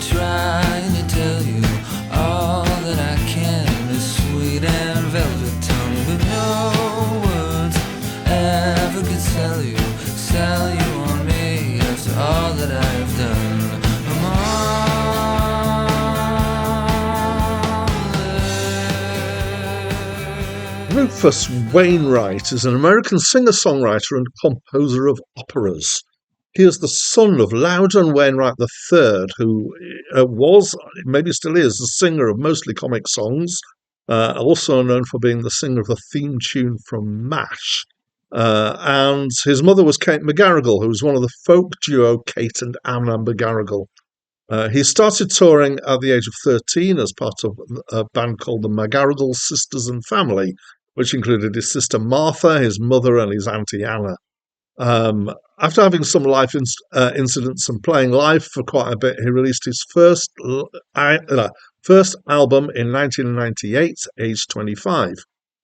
trying to tell you all that I can in this sweet and velvet tongue, but no words ever could sell you on me after all that I have done. Rufus Wainwright is an American singer-songwriter and composer of operas. He is the son of Loudon Wainwright III, who was, maybe still is, a singer of mostly comic songs, also known for being the singer of the theme tune from MASH. And his mother was Kate McGarrigle, who was one of the folk duo Kate and Anna McGarrigle. He started touring at the age of 13 as part of a band called the McGarrigle Sisters and Family, which included his sister Martha, his mother, and his auntie Anna. After having some life incidents and playing live for quite a bit, he released his first album in 1998, aged 25.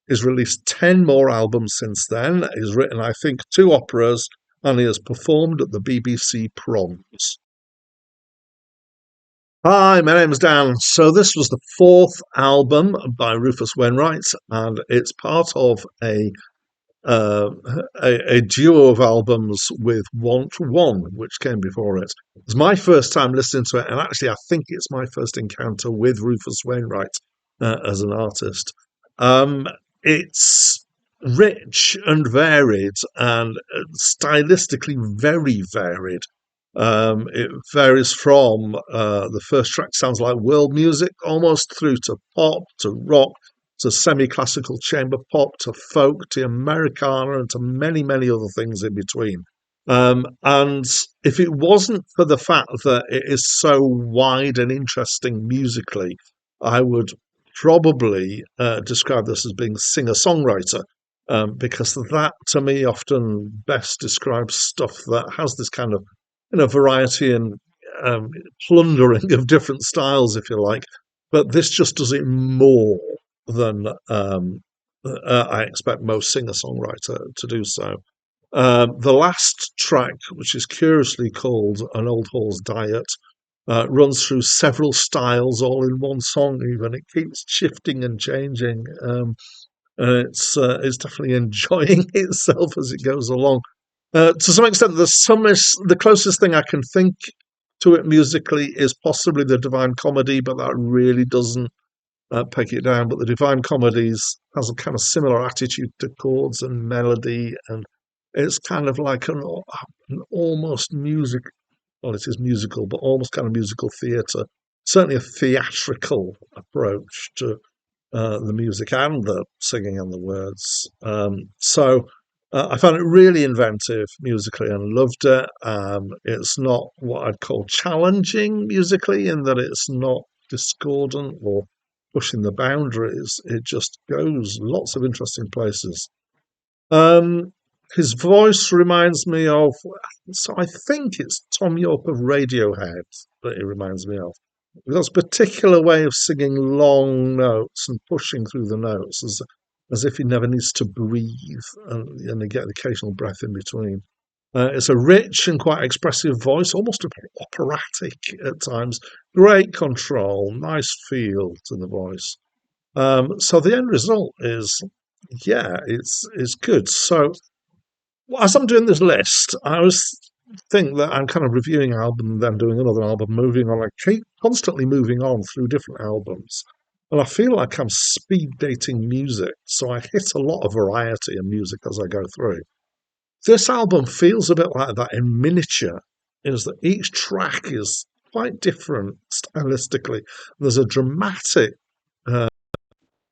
He's released 10 more albums since then. He's written, I think, 2 operas, and he has performed at the BBC Proms. Hi, my name's Dan. So this was the 4th album by Rufus Wainwright, and it's part of a duo of albums with Want One, which came before it. It's my first time listening to it, and actually I think it's my first encounter with Rufus Wainwright as an artist. It's rich and varied and stylistically very varied. It varies from the first track sounds like world music almost, through to pop, to rock, to semi-classical chamber pop, to folk, to Americana, and to many, many other things in between. And if it wasn't for the fact that it is so wide and interesting musically, I would probably describe this as being a singer-songwriter, because that, to me, often best describes stuff that has this kind of variety and plundering of different styles, if you like. But this just does it more than I expect most singer-songwriter to do so. The last track, which is curiously called An Old Horse Diet, runs through several styles all in one song even. It keeps shifting and changing. It's definitely enjoying itself as it goes along. To some extent, the closest thing I can think to it musically is possibly the Divine Comedy, but that really doesn't peg it down. But the Divine Comedies has a kind of similar attitude to chords and melody, and it's kind of like an almost music. Well, it is musical, but almost kind of musical theatre. Certainly a theatrical approach to the music and the singing and the words. I found it really inventive musically and loved it. It's not what I'd call challenging musically, in that it's not discordant or pushing the boundaries. It just goes lots of interesting places. His voice reminds me of, so I think it's Tom York of Radiohead that it reminds me of. That's a particular way of singing long notes and pushing through the notes as if he never needs to breathe, and you get the occasional breath in between. It's a rich and quite expressive voice, almost a bit operatic at times. Great control, nice feel to the voice. So the end result is, it's good. So as I'm doing this list, I always think that I'm kind of reviewing an album and then doing another album, moving on. I keep constantly moving on through different albums. And I feel like I'm speed dating music, so I hit a lot of variety in music as I go through. This album feels a bit like that in miniature, is that each track is quite different stylistically. There's a dramatic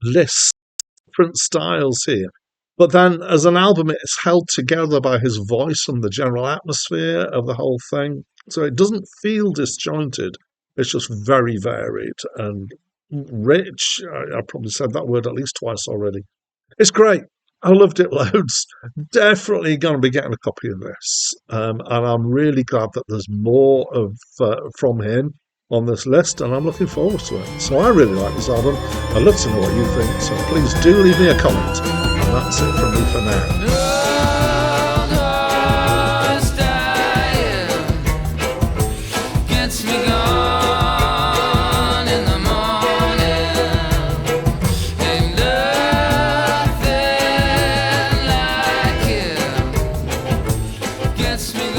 list of different styles here. But then as an album, it's held together by his voice and the general atmosphere of the whole thing. So it doesn't feel disjointed. It's just very varied and rich. I probably said that word at least twice already. It's great. I loved it loads. Definitely going to be getting a copy of this. And I'm really glad that there's more from him on this list, and I'm looking forward to it. So I really like this album. I'd love to know what you think, so please do leave me a comment. And that's it from me for now. gets me gone in the morning. Ain't nothing like it. Gets me